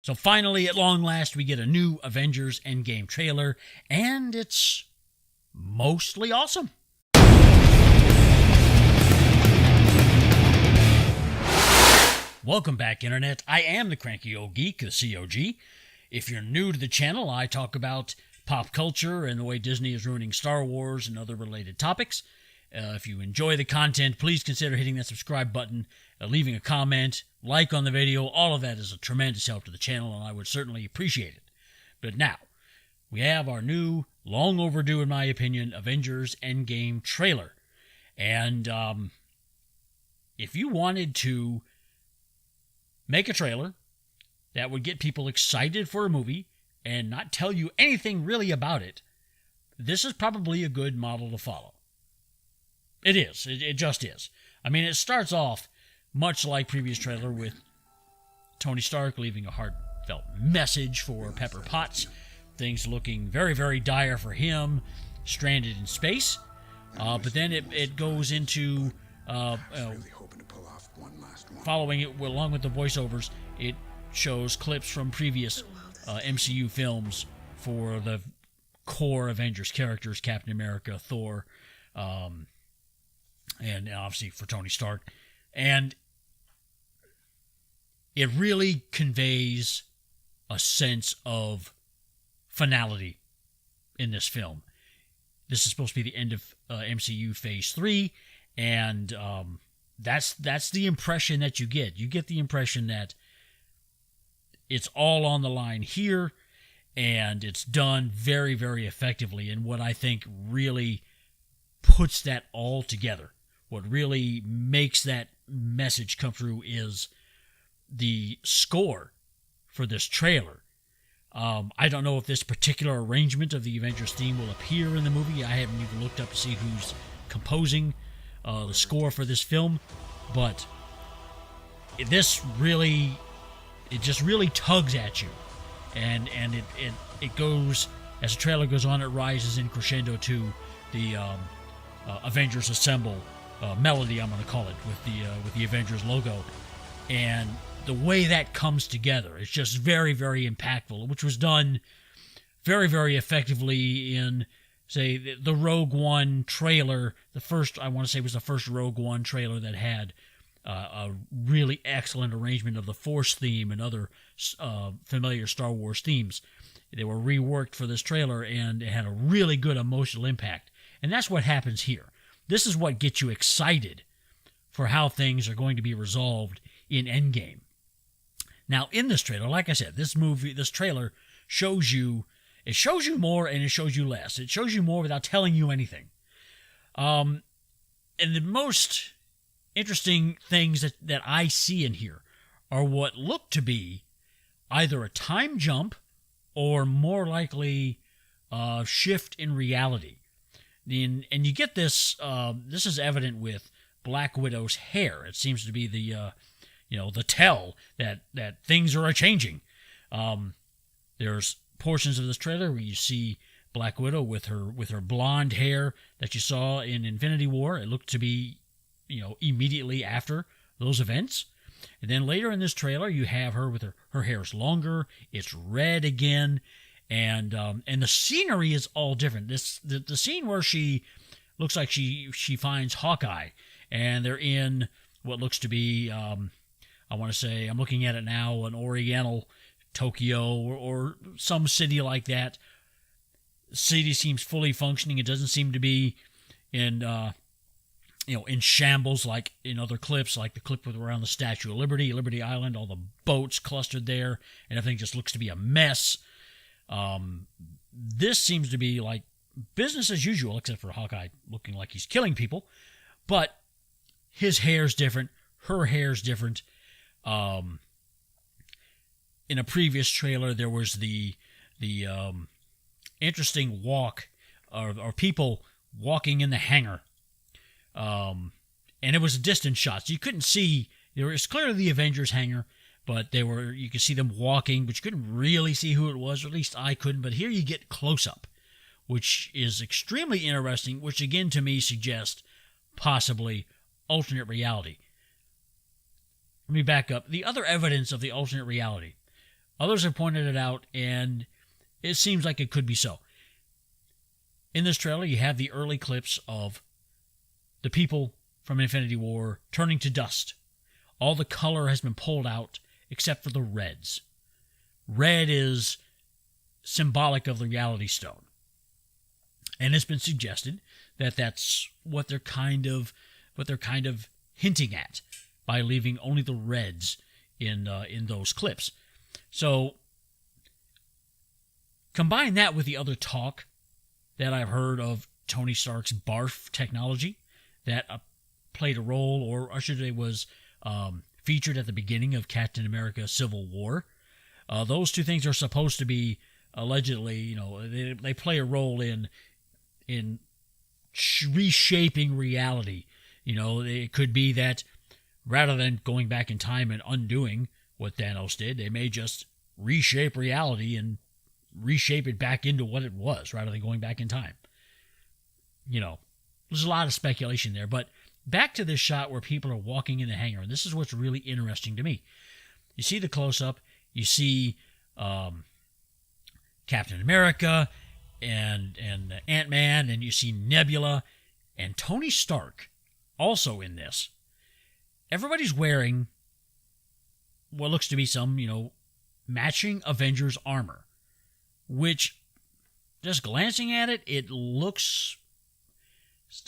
So finally, at long last, we get a new Avengers Endgame trailer, and it's mostly awesome. Welcome back, Internet. I am the Cranky Old Geek, the COG. If you're new to the channel, I talk about pop culture and the way Disney is ruining Star Wars and other related topics. If you enjoy the content, please consider hitting that subscribe button, leaving a comment, like on the video. All of that is a tremendous help to the channel, and I would certainly appreciate it. But now, we have our new, long overdue, in my opinion, Avengers Endgame trailer. And if you wanted to make a trailer that would get people excited for a movie and not tell you anything really about it, this is probably a good model to follow. It is. It just is. I mean, it starts off much like previous trailer with Tony Stark leaving a heartfelt message for Pepper Potts. Things looking very, very dire for him, stranded in space. But then it goes into following it along with the voiceovers. It shows clips from previous MCU films for the core Avengers characters, Captain America, Thor, and obviously for Tony Stark. And it really conveys a sense of finality in this film. This is supposed to be the end of MCU Phase 3, and that's the impression that you get. You get the impression that it's all on the line here, and it's done very, very effectively. And what I think really puts that all together, what really makes that message come through, is the score for this trailer. I don't know if this particular arrangement of the Avengers theme will appear in the movie. I haven't even looked up to see who's composing the score for this film, but this really, it just really tugs at you, and it goes, as the trailer goes on, it rises in crescendo to the Avengers Assemble melody, I'm going to call it, with the Avengers logo, and the way that comes together is just very, very impactful, which was done very, very effectively in, say, the Rogue One trailer. The first, I want to say, was the first Rogue One trailer that had a really excellent arrangement of the Force theme and other familiar Star Wars themes. They were reworked for this trailer, and it had a really good emotional impact. And that's what happens here. This is what gets you excited for how things are going to be resolved in Endgame. Now, in this trailer, like I said, this trailer shows you more and it shows you less. It shows you more without telling you anything. And the most interesting things that I see in here are what look to be either a time jump or more likely a shift in reality. And you get this, this is evident with Black Widow's hair. It seems to be the tell that things are changing. There's portions of this trailer where you see Black Widow with her blonde hair that you saw in Infinity War. It looked to be, immediately after those events. And then later in this trailer, you have her with her hair's longer. It's red again. And the scenery is all different. The scene where she looks like she finds Hawkeye, and they're in what looks to be, I want to say, I'm looking at it now, an Oriental Tokyo or some city like that. The city seems fully functioning. It doesn't seem to be in shambles like in other clips, like the clip around the Statue of Liberty, Liberty Island, all the boats clustered there, and everything just looks to be a mess. This seems to be like business as usual, except for Hawkeye looking like he's killing people. But his hair's different. Her hair's different. In a previous trailer, there was the interesting walk or people walking in the hangar. And it was a distant shot, so you couldn't see. There was clearly the Avengers hangar, but you could see them walking, but you couldn't really see who it was, or at least I couldn't. But here you get close-up, which is extremely interesting, which again to me suggests possibly alternate reality. Let me back up. The other evidence of the alternate reality Others have pointed it out, and it seems like it could be so. In this trailer, you have the early clips of the people from Infinity War turning to dust. All the color has been pulled out except for the reds. Red is symbolic of the Reality Stone. And it's been suggested that that's what they're kind of hinting at by leaving only the reds in those clips. So combine that with the other talk that I've heard of Tony Stark's barf technology that played a role, or I should say was featured at the beginning of Captain America Civil War. Those two things are supposed to be allegedly, they play a role in reshaping reality. It could be that rather than going back in time and undoing what Thanos did, they may just reshape reality and reshape it back into what it was rather than going back in time. There's a lot of speculation there, but back to this shot where people are walking in the hangar, and this is what's really interesting to me. You see the close-up, you see Captain America and Ant-Man, and you see Nebula and Tony Stark also in this. Everybody's wearing what looks to be some, matching Avengers armor, which, just glancing at it, it looks,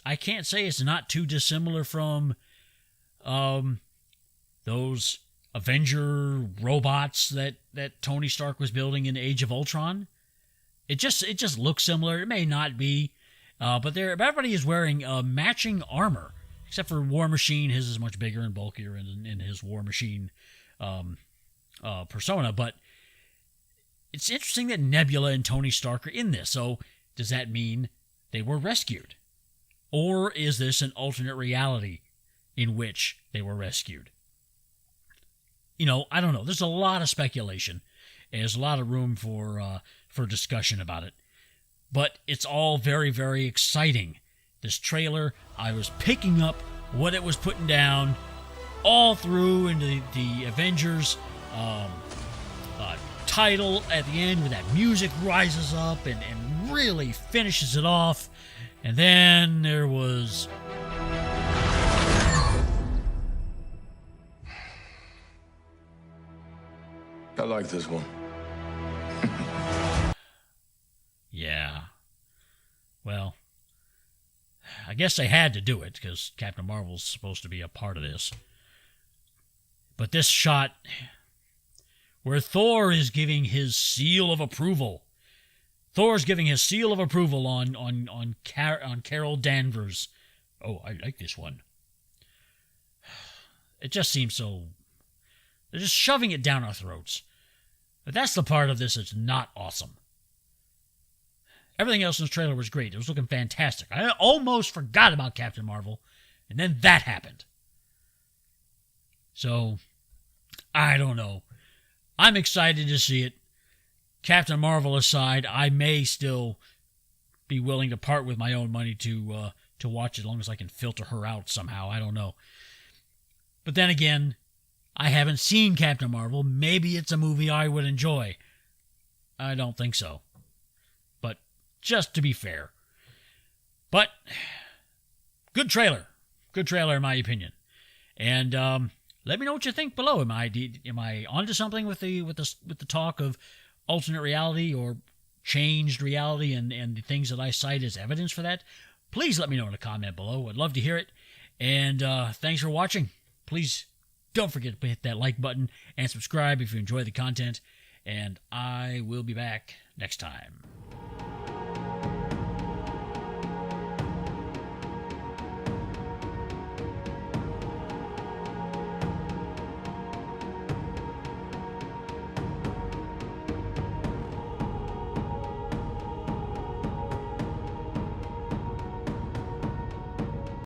I can't say it's not too dissimilar from those Avenger robots that Tony Stark was building in Age of Ultron. It just looks similar. It may not be, but everybody is wearing matching armor, except for War Machine. His is much bigger and bulkier in his War Machine persona. But it's interesting that Nebula and Tony Stark are in this. So does that mean they were rescued? Or is this an alternate reality in which they were rescued? I don't know. There's a lot of speculation. And there's a lot of room for discussion about it. But it's all very, very exciting. This trailer, I was picking up what it was putting down all through into the Avengers title at the end, where that music rises up and really finishes it off. And then there was... I like this one. Yeah. Well, I guess they had to do it because Captain Marvel's supposed to be a part of this. But this shot where Thor is giving his seal of approval. Thor's giving his seal of approval on Carol Danvers. Oh, I like this one. It just seems so... They're just shoving it down our throats. But that's the part of this that's not awesome. Everything else in this trailer was great. It was looking fantastic. I almost forgot about Captain Marvel, and then that happened. So, I don't know. I'm excited to see it. Captain Marvel aside, I may still be willing to part with my own money to watch it as long as I can filter her out somehow. I don't know. But then again, I haven't seen Captain Marvel. Maybe it's a movie I would enjoy. I don't think so. But just to be fair. But good trailer. Good trailer in my opinion. And let me know what you think below. Am I onto something with the talk of alternate reality or changed reality and the things that I cite as evidence for that? Please let me know in a comment below. I'd love to hear it. And thanks for watching. Please don't forget to hit that like button and subscribe if you enjoy the content. And I will be back next time.